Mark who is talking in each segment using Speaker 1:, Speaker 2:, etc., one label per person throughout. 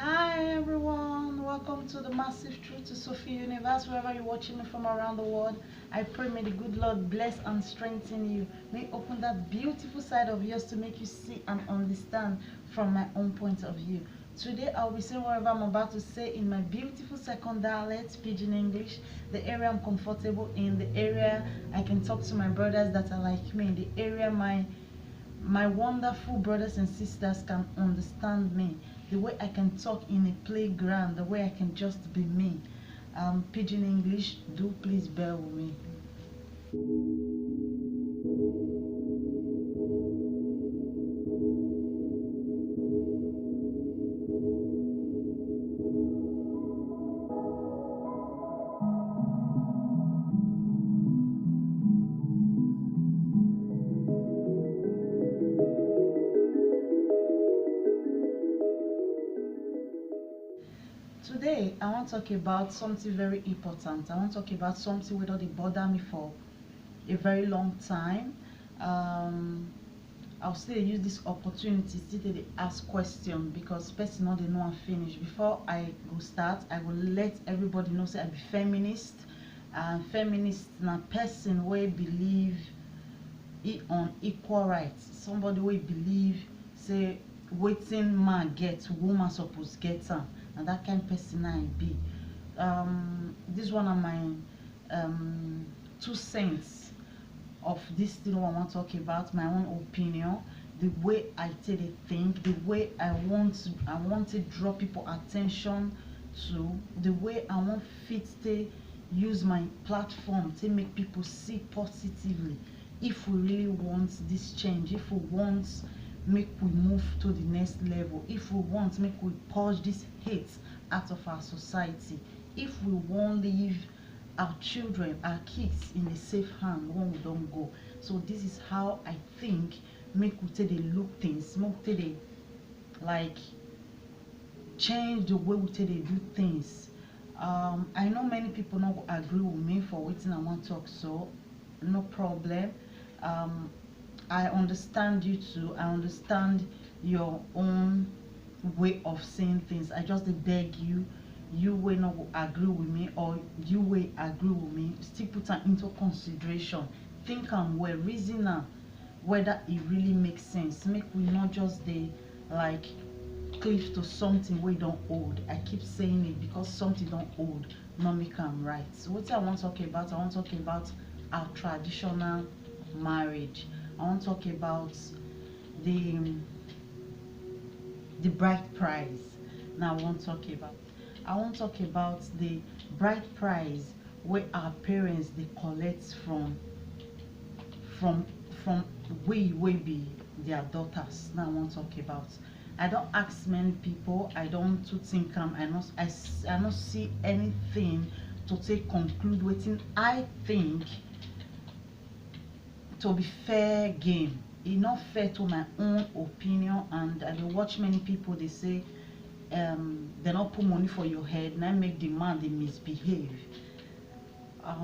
Speaker 1: Hi everyone, welcome to the Massive Truth to Sophie Universe. Wherever you're watching me from around the world, I pray may the good Lord bless and strengthen you. May open that beautiful side of yours to make you see and understand from my own point of view. Today I'll be saying whatever I'm about to say in my beautiful second dialect, Pidgin English, the area I'm comfortable in, the area I can talk to my brothers that are like me, the area my wonderful brothers and sisters can understand me, the way I can talk in a playground, the way I can just be me. Pidgin English, do please bear with me. Today, I want to talk about something very important. I want to talk about something where they bother me for a very long time. Um, I'll still use this opportunity still to ask question because person not they know I'm finished. Before I go start, I will let everybody know say I be feminist. And feminist na person where believe on equal rights. Somebody will believe say waiting man get woman suppose get am, and that kind of person I be. This one of my 2 cents of this thing I want to talk about, my own opinion, the way I take it think, the way I want to draw people attention to, the way I want fit to use my platform to make people see positively. If we really want this change, if we want make we move to the next level, if we want make we purge this hate out of our society, if we want leave our children, our kids in a safe hand when we don't go. So this is how I think make we take the look things, make we take the like change the way we take the do things. I know many people not go agree with me for waiting I want to talk, so no problem. um, I understand you too. I understand your own way of saying things. I just dey beg you, you will not agree with me or you will agree with me, still put am into consideration. Think am well, reason am whether it really makes sense. Make we not just dey like cleave to something we don't hold. I keep saying it because something don't hold, not make am right. So what I want to talk about, I want to talk about our traditional marriage. I want to talk about the the bride price. Now I want to talk about the bride price where our parents they collect from from we will be their daughters. Now I want to talk about. I don't ask many people. I don't to think I not see anything to take conclude waiting. I think to be fair game, e not fair to my own opinion. And I dey watch many people they say they not put money for your head now make the man they misbehave. I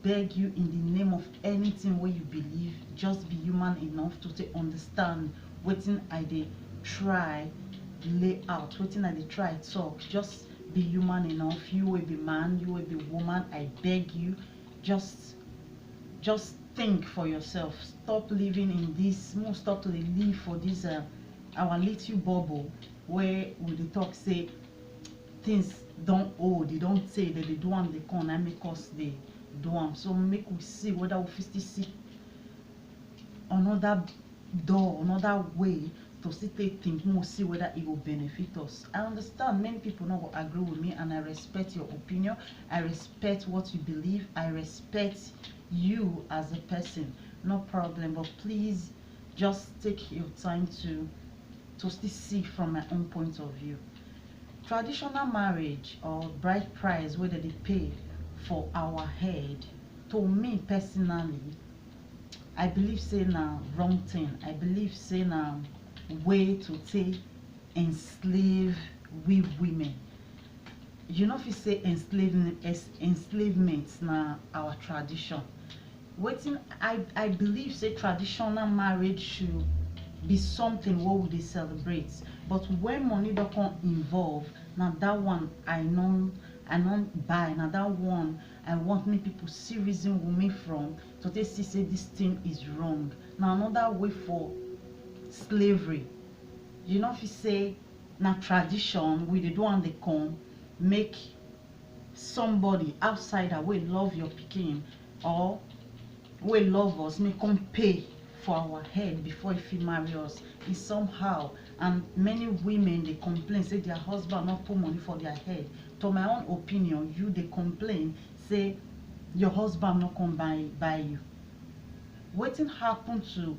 Speaker 1: beg you in the name of anything where you believe, just be human enough to take understand wetin I dey try lay out, wetin I dey try talk. Just be human enough. You will be man, you will be woman. I beg you, just think for yourself. Stop living in this, stop to dey live for this our little bubble where we dey talk say things don't old, they don't say that they do am, they come and make us they do am. So make we see whether we fit still see another door, another way to still take think more, see whether it will benefit us. I understand many people not will agree with me, and I respect your opinion. I respect what you believe. I respect you as a person. No problem. But please just take your time to still see from my own point of view. Traditional marriage or bride price whether they pay for our head, to me personally, I believe say na wrong thing. I believe say na way to take enslave we women. You know if you say enslavement na our tradition. Waiting I believe say traditional marriage be something what would they celebrate. But when money don't come involve, now that one I don't buy. Now that one I want me people see reason with me from so they see say this thing is wrong. Now another way for slavery. You know if you say na tradition we dey do and they come make somebody outsider wey love your pikin or wey love us may come pay for our head before if he marry us. It's somehow, and many women they complain say their husband not put money for their head. To my own opinion, you they complain say your husband not come buy you. Wetin happen to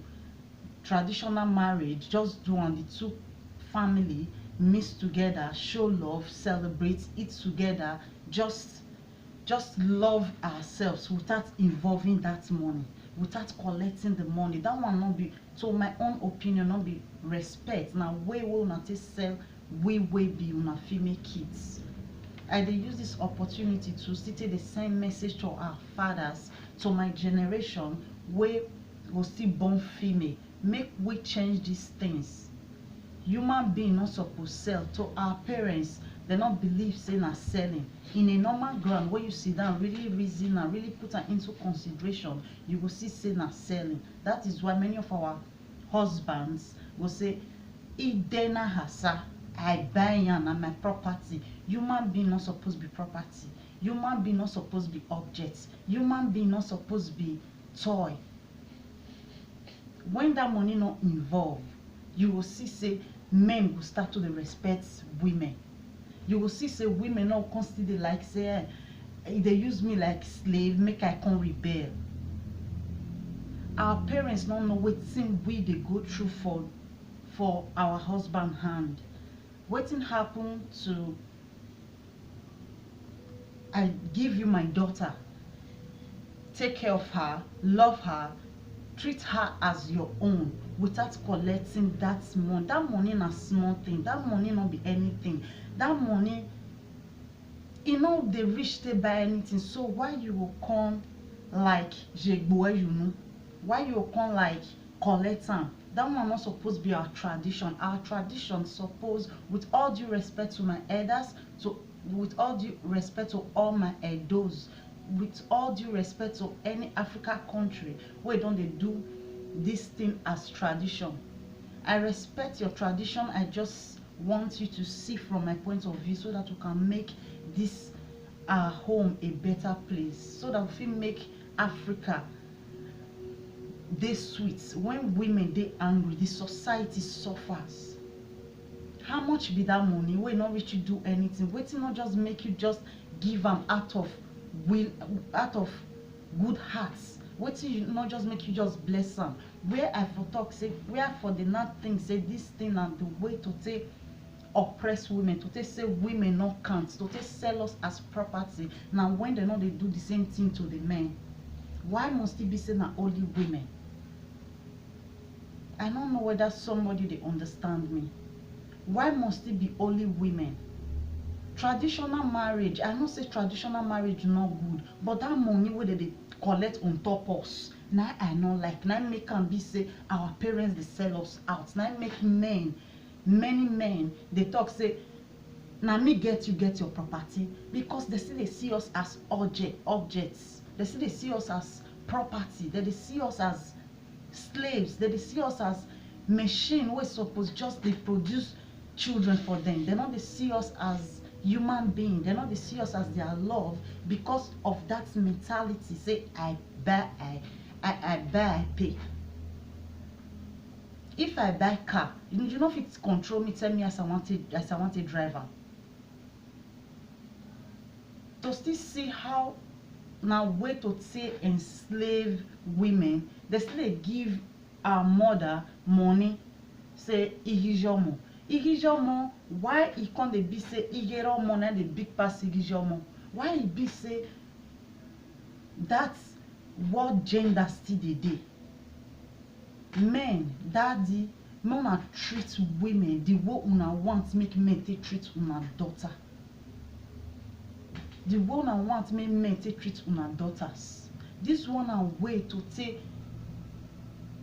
Speaker 1: traditional marriage just do on the two family mix together, show love, celebrate, eat together, just love ourselves without involving that money, without collecting the money. That one not be, to my own opinion, not be respect. Now way we una take sell we be una female kids. I dey use this opportunity to still take the same message to our fathers, to my generation wey go still born female. Make we change these things. Human being not supposed sell. To our parents, they not believe say na selling. In a normal ground where you sit down, really reason and really put am into consideration, you will see say na selling. That is why many of our husbands will say, "Idena hasa, I buy yan na my property." Human being not supposed to be property. Human being not supposed to be objects. Human being not supposed to be toy. When that money not involved, you will see say men will start to respect women. You will see say women not constantly like say they use me like slave, make I come rebel. Our parents don't know wetin we they go through for our husband hand. Wetin happen to I give you my daughter, take care of her, love her, treat her as your own without collecting that money. That money na small thing. That money not be anything. That money, you know, they reach to buy anything. So why you will come like jegboe, you know? Why you will come like collect them? That one not supposed to be our tradition. Our tradition supposed, with all due respect to my elders, with all due respect to all my elders, with all due respect to any African country where don't they do this thing as tradition. I respect your tradition. I just want you to see from my point of view so that we can make this our home a better place, so that we make Africa they sweet. When women they angry, the society suffers. How much be that money? We not reach you do anything. Waiting not just make you just give them out of will, out of good hearts. Waiting you not just make you just bless them. Where I for talk say, where for the not think say this thing and the way to take oppress women, to take say women not count, to take sell us as property. Now when they know they do the same thing to the men, why must it be saying that only women? I don't know whether somebody they understand me. Why must it be only women? Traditional marriage, I know say traditional marriage not good, but that money where they collect on top us, now I know like now make can be say our parents they sell us out. Now make men, many men they talk say now me get you get your property, because they still they see us as objects. They still they see us as property. They see us as slaves. They see us as machine we suppose just they produce children for them. They not they see us as human being. They not they see us as their love, because of that mentality. Say I buy, I buy, I pay. If I buy car, you know if it's control me, tell me as I want a driver. To still see how now way to say enslave women, they still give our mother money, say igijomo. Igijomo, why e can't they be say igeromo na the big pass igijomo? Why it be say that's what gender still they do? Men, daddy, mama treat women the way una want make men take treat una daughter. The way una want make men take treat una daughters. This one a way to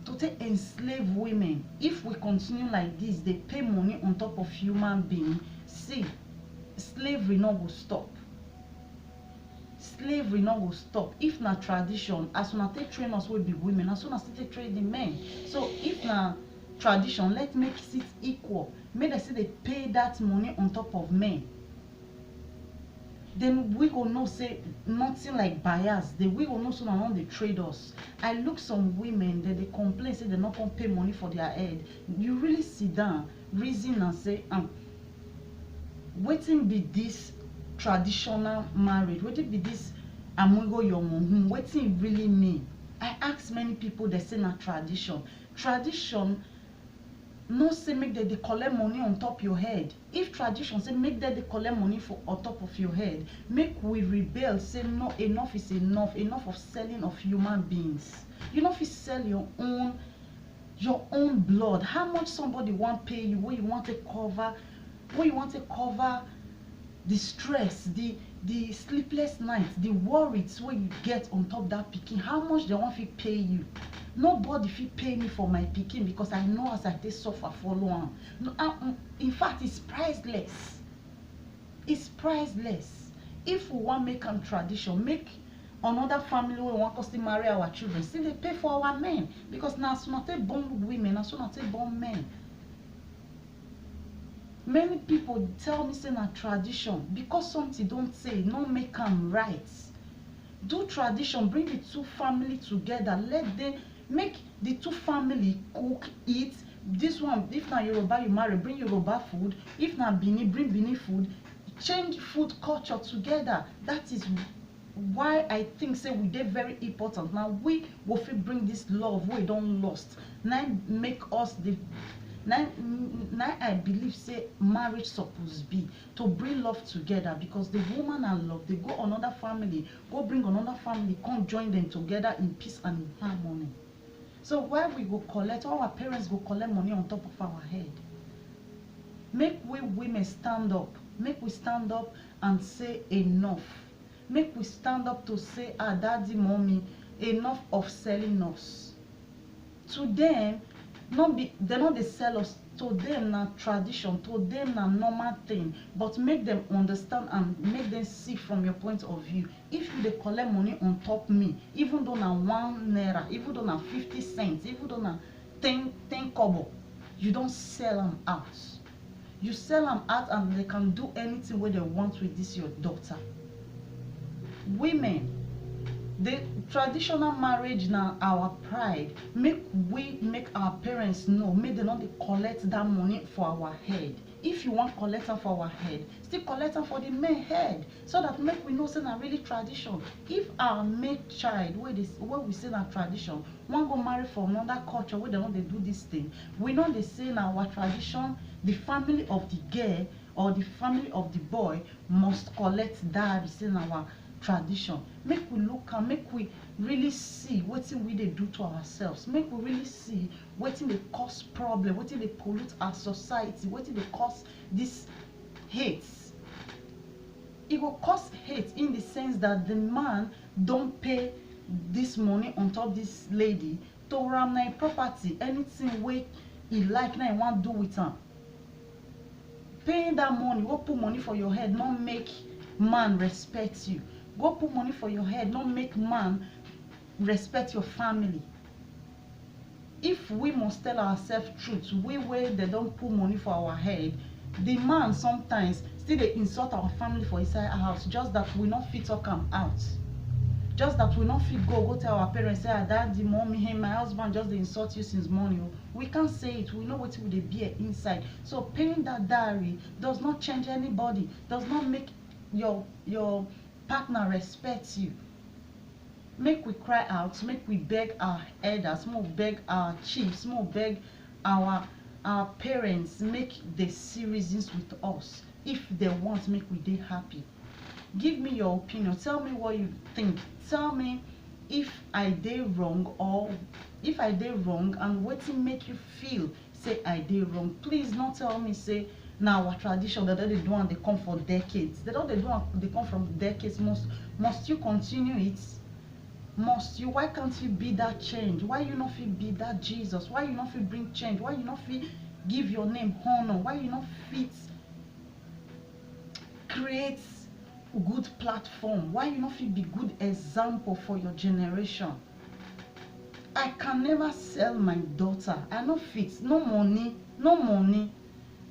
Speaker 1: to take enslave women. If we continue like this, they pay money on top of human being. See, slavery no go stop. Slavery no go stop. If na tradition, as soon as they train us will be women, as soon as they train the men. So if na tradition, let's make it equal. Make them say they pay that money on top of men. Then we go know say nothing like bias. Then we go know so now they trade us. I look some women that they complain say they not gonna pay money for their head. You really sit down, reason and say, wetin be this traditional marriage? Wetin be this amugo yomo? Wetin it really mean? I ask many people, they say na tradition. Tradition no say make them they collect money on top your head. If tradition say make them they collect money for on top of your head, make we rebel, say no, enough is enough. Enough of selling of human beings. You know if you sell your own blood, how much somebody want pay you, where you want to cover, the stress, the sleepless nights, the worries where you get on top that pikin, how much they want to pay you. Nobody fit pay me for my pikin because I know as I take suffer for long. No, in fact, it's priceless. It's priceless. If we want make am tradition, make another family we want us to marry our children, still they pay for our men, because now as soon as they born women, as soon as they born men. Many people tell me say na tradition because something don't say, no make am right. Do tradition, bring the two family together, let them make the two family cook, eat. This one, if na Yoruba you marry, bring Yoruba food. If na Bini, bring Bini food. Change food culture together. That is why I think say we dey very important. Now we will fit bring this love we don't lost. Now make us the now I believe say marriage supposed be to bring love together, because the woman and love, they go another family, go bring another family, come join them together in peace and in harmony. So why we go collect, all our parents go collect money on top of our head? Make we women stand up. Make we stand up and say enough. Make we stand up to say, daddy, mommy, enough of selling us. To them, they not they sell us. To them na tradition, to them na normal thing. But make them understand and make them see from your point of view. If you dey collect money on top me, even though na 1 naira, even though na 50 cents, even though na 10 kobo, you don't sell them out. You sell them out and they can do anything where they want with this your daughter. Women, the traditional marriage now our pride. Make our parents know, make them not collect that money for our head. If you want collect them for our head, still collect them for the main head, so that make we know say na really tradition. If our main child where we say na tradition, one go marry for another culture where they know they do this thing, we know they say na our tradition, the family of the girl or the family of the boy must collect that. We say na our tradition. Make we look and make we really see wetin we dey do to ourselves. Make we really see wetin dey cause problem, wetin dey pollute our society, wetin dey cause this hate. It will cause hate in the sense that the man don't pay this money on top this lady to ram na property, anything wey he like na he want do with am. Paying that money, go put money for your head, not make man respect you. Go put money for your head, not make man respect your family. If we must tell ourselves truth, we where they don't put money for our head, the man sometimes still they insult our family for inside our house, just that we not fit talk am out. Just that we not fit go tell our parents, say, daddy, mommy, hey, my husband just they insult you since morning. We can't say it. We know what will they be inside. So paying that dowry does not change anybody, does not make your partner respect you. Make we cry out, make we beg our elders, more beg our chiefs, more beg our parents, make the see reasons with us. If they want, make we dey happy. Give me your opinion. Tell me what you think. Tell me if I dey wrong, or if I dey wrong and wetin make you feel say I dey wrong. Please not tell me say now our tradition that they do and they come for decades. They don't they do and they come from decades. Must you continue it? must you? Why can't you be that change? Why you not fit be that Jesus? Why you not fit bring change? Why you not fit give your name honor? Why you not fit create good platform? Why you not fit be good example for your generation? I can never sell my daughter. I no fit. No money, no money.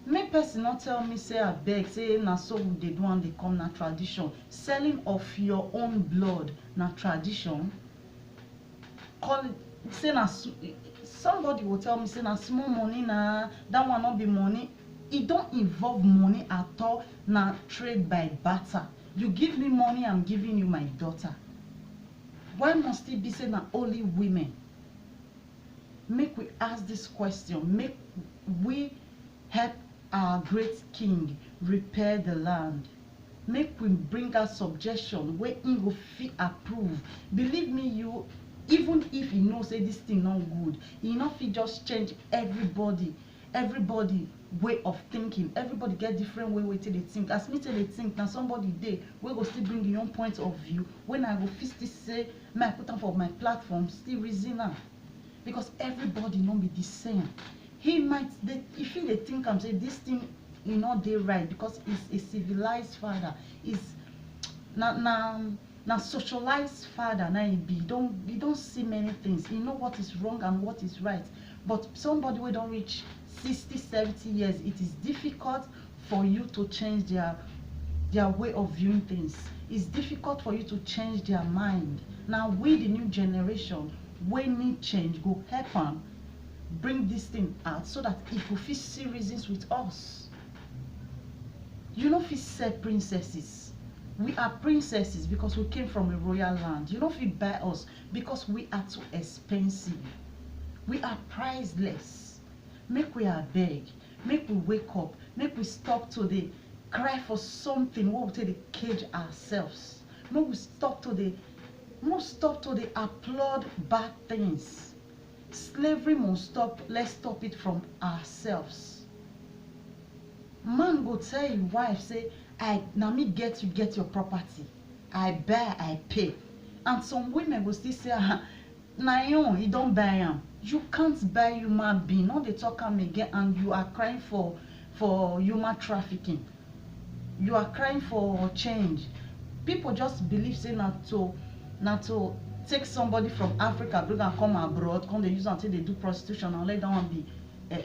Speaker 1: Make person not tell me say abeg say na so we dey do and dey come na tradition. Selling of your own blood na tradition. Call it say na somebody will tell me say na small money na that one not be money. It don't involve money at all. Na trade by barter. You give me money, I'm giving you my daughter. Why must it be say na only women? Make we ask this question. Make we help our great king repair the land. Make we bring out suggestion where he go fit approve. Believe me, you, even if he know say this thing not good, he not fit just change everybody way of thinking. Everybody get different way till they think. As me till they think, now somebody dey we go still bring your own point of view. When I go fit still say, may I put on for my platform, still reason am. Because everybody not be the same. He might, if he dey think am say this thing e not dey right because he's a civilized father, is na socialized father na he be. He don't see many things. He know what is wrong and what is right. But somebody wey don reach 60, 70 years, it is difficult for you to change their way of viewing things. It's difficult for you to change their mind. Now we, the new generation, we need change. Go help am bring this thing out so that if you fit see reasons with us. You know fit sell princesses. We are princesses because we came from a royal land. You know fit buy us because we are too expensive. We are priceless. Make we abeg, make we wake up, make we stop to the cry for something wey we take dey cage ourselves. Make we stop to the applaud bad things. Slavery must stop. Let's stop it from ourselves. Man go tell him wife say, na me get you get your property. I buy, I pay. And some women go still say, na you don't buy am. You can't buy human being. No, they talk am again, and you are crying for human trafficking. You are crying for change. People just believe say na to take somebody from Africa, bring and come abroad, come they use until they do prostitution, and let that one be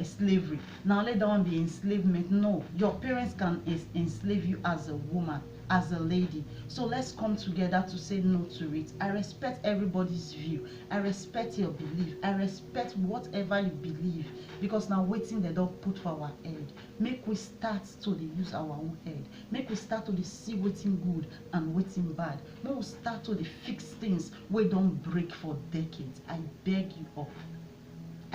Speaker 1: slavery. Now let that one be enslavement. No, your parents can enslave you as a woman, as a lady. So let's come together to say no to it. I respect everybody's view. I respect your belief. I respect whatever you believe, because now waiting they don't put for our head. Make we start to use our own head. Make we start to see waiting good and waiting bad. Make we start to fix things we don't break for decades. I beg you all.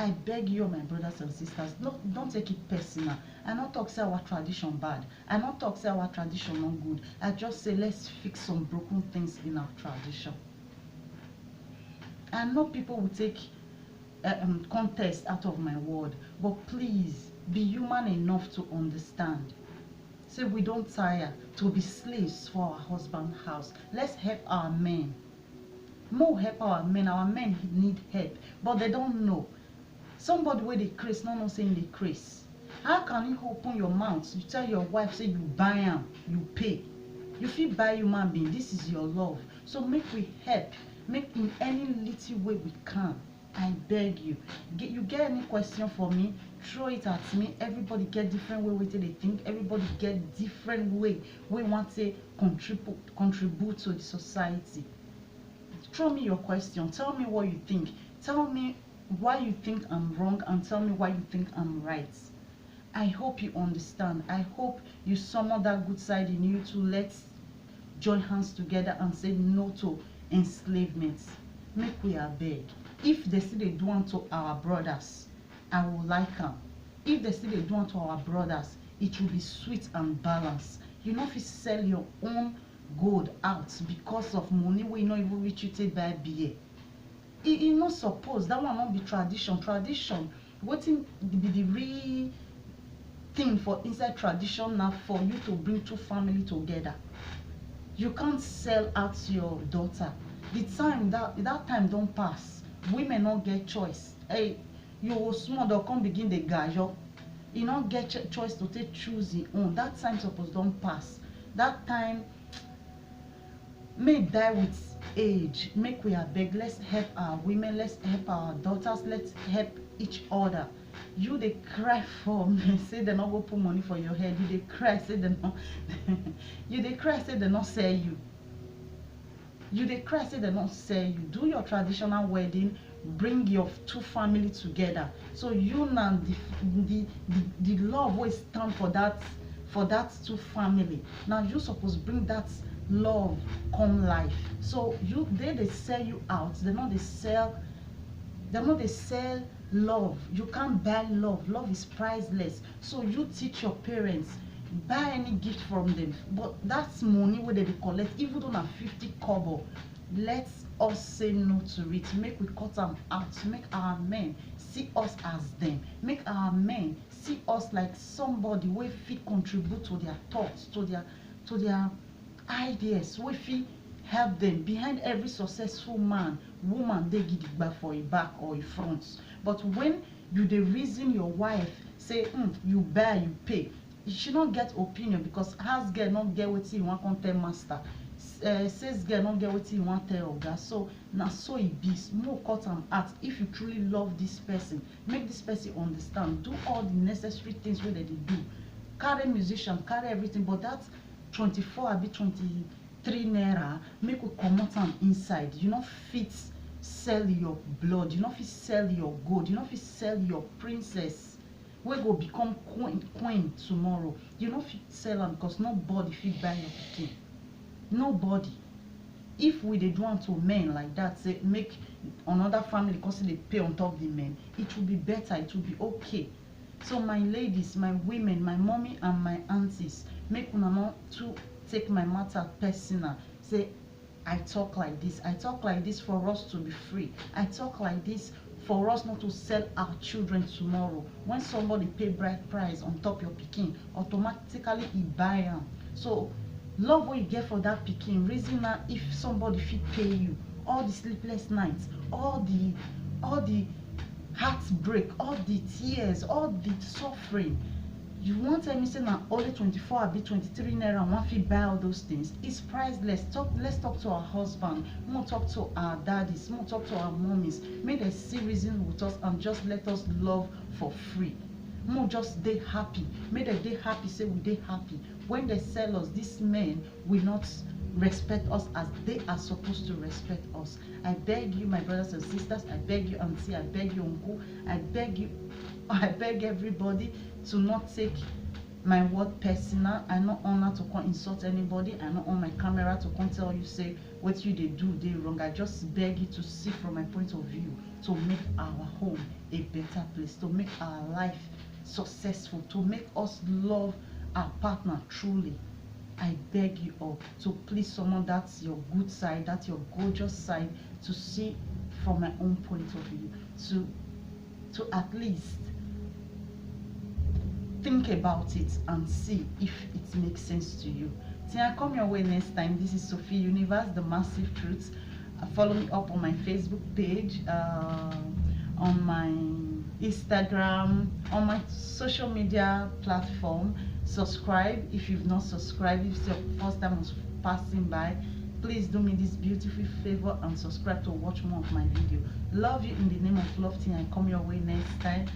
Speaker 1: I beg you, my brothers and sisters, don't take it personal. I not talk say our tradition bad. I not talk say our tradition not good. I just say let's fix some broken things in our tradition. I know people will take contest out of my word, but please be human enough to understand. Say we don't tire to be slaves for our husband's house. Let's help our men. More help our men. Our men need help, but they don't know. Somebody where they craze, not saying they craze. How can you open your mouth? You tell your wife, say you buy them, you pay. You feel buy human being. This is your love. So make we help. Make in any little way we can. I beg you. You get any question for me? Throw it at me. Everybody get different way till they think. Everybody get different way we want to contribute to the society. Throw me your question. Tell me what you think. Tell me why you think I'm wrong, and tell me why you think I'm right. I hope you understand. I hope you summon that good side in you to let's join hands together and say no to enslavement. Make we abeg. If they still they do unto our brothers, I will like them. If they still they do unto our brothers, it will be sweet and balanced. You know if you sell your own gold out because of money we not even reach you take buy beer. It not suppose that one not be tradition. Tradition, wetin be the real thing for inside tradition now for you to bring two family together. You can't sell out your daughter. The time that time don't pass. Women not get choice. Hey, you small they'll come begin the gajo. You not get choice to take choose your own. That time suppose don't pass. That time may die with age. Make we abeg. Let's help our women. Let's help our daughters. Let's help each other. You they cry for me. Say they not go put money for your head. You they cry. Say they not. You they cry. Say they not sell you. You they cry. Say they not sell you. Do your traditional wedding. Bring your two family together. So you now the love will stand for that two family. Now you supposed bring that love come life. So you they sell you out. They not they sell love. You can't buy love. Love is priceless. So you teach your parents, buy any gift from them, but that's money where they collect, even though na 50 kobo. Let us say no to it. Make we cut them out. Make our men see us as them. Make our men see us like somebody wey fit contribute to their thoughts, to their ideas, wey fit help them. Behind every successful man, woman dey gidigba for a back or a front. But when you dey reason your wife, say you buy, you pay, she not get opinion, because house girl not get wetin you wan come tell master, sales girl not get wetin you wan tell oga. So na so e be. More cut am out. If you truly love this person, make this person understand. Do all the necessary things wey dem dey do. Carry musician, carry everything, but that 24 abi 23 naira, make we comot am inside. You no fit sell your blood. You no fit sell your gold. You no fit sell your princess wey go become queen tomorrow. You no fit sell am, because nobody fit buy your pikin. Nobody. If we dey do am to men like that, say make another family come dey pay on top the men, it will be better. It will be okay. So my ladies, my women, my mommy and my aunties, make una not to take my matter personal. Say I talk like this. I talk like this for us to be free. I talk like this for us not to sell our children tomorrow. When somebody pay bride price on top your pikin, automatically he buy am. So love what you get for that pikin. Reason now, if somebody fit pay you, all the sleepless nights, all the heartbreak, all the tears, all the suffering, you want tell me say na only 24 abi 23 naira one fit buy all those things? It's priceless. Let's talk to our husband, more talk to our daddies, more talk to our mommies. Make them see reason with us and just let us love for free. More just dey happy. Make them dey happy, say we dey happy. When they sell us, these men will not respect us as they are supposed to respect us. I beg you, my brothers and sisters, I beg you, auntie, I beg you, uncle, I beg everybody to not take my word personal. I not honor to come insult anybody. I not on my camera to come tell you say what you they do they wrong. I just beg you to see from my point of view, to make our home a better place, to make our life successful, to make us love our partner truly. I beg you all to please someone that's your good side, that's your gorgeous side, to see from my own point of view, to at least think about it and see if it makes sense to you. Till I come your way next time, this is Sophie Universe, the Massive Truths. Follow me up on my Facebook page, on my Instagram, on my social media platform. Subscribe if you've not subscribed. If it's your first time passing by, please do me this beautiful favor and subscribe to watch more of my video. Love you in the name of love. Till I come your way next time.